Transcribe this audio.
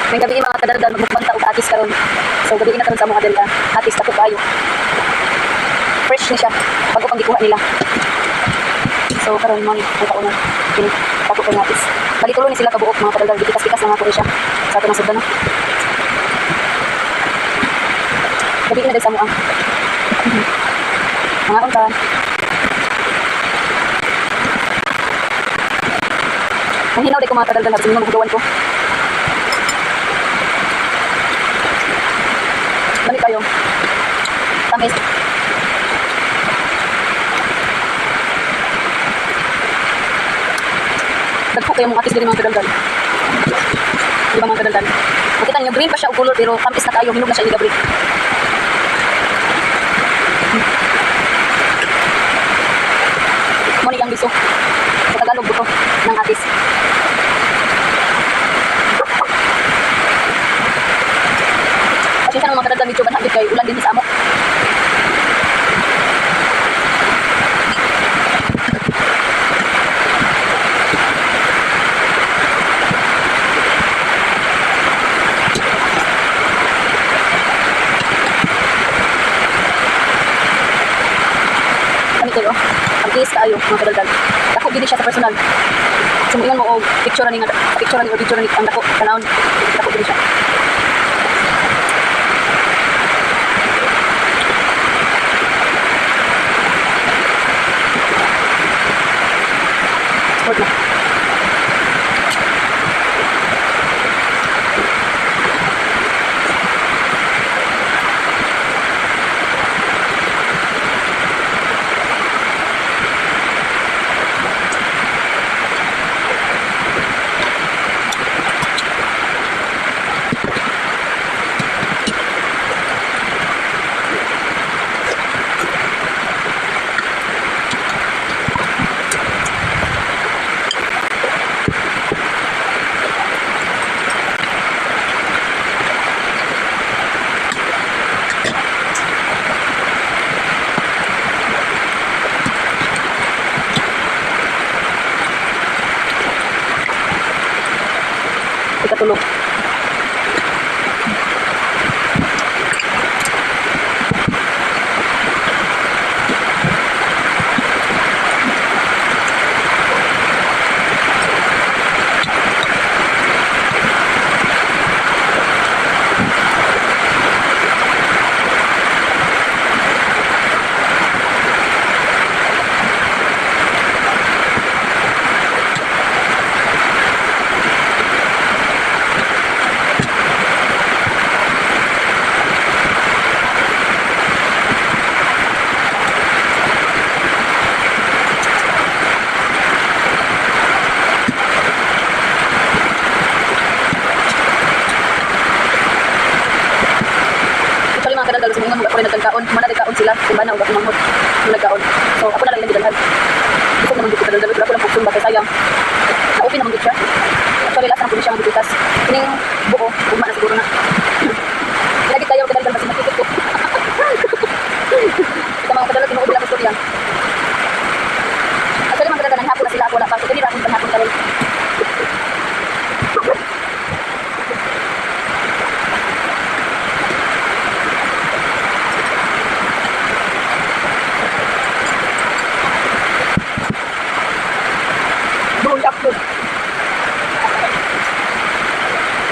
May gabi mga kadaldal magmukbang ta og atis karon. So gabi na karon sa mga kadaldal. Atis ta kayo. Fresh ni siya bago pang gikuha nila. So karon mo kita ko na kini tako ko atis. Bali tulo ni sila kabuok mga kadaldal bikas-bikas na ako siya. Sa ato nasud na. Gabi na dai sa mo ang. Mga unta. Ang hinaw di ko mga kadaldal sa mga bugawan ko. Balik kayo. Tamis. Dagpo kayo mong atis din mga kadaldal. Di ba mga kadaldal? Makita niyo, green pa siya o color pero tamis na tayo. Hinog na siya hindi gabri. Muna yung biso. Sa Tagalog buto ng atis. Kasi sa mga kadaldal medyo banhabit kay ulan din sa amok. Kami kayo, ang tiis kaayo mga kadaldal. Dako gini siya sa personal. Sumuingan mo o picture ni ang dako tanawon. Dako gini siya. Hold na. Ikatulog. Kadaldal sa mga ako rin nagkaon, mana nagkaon sila, kung ba na og ako manghod, nagkaon.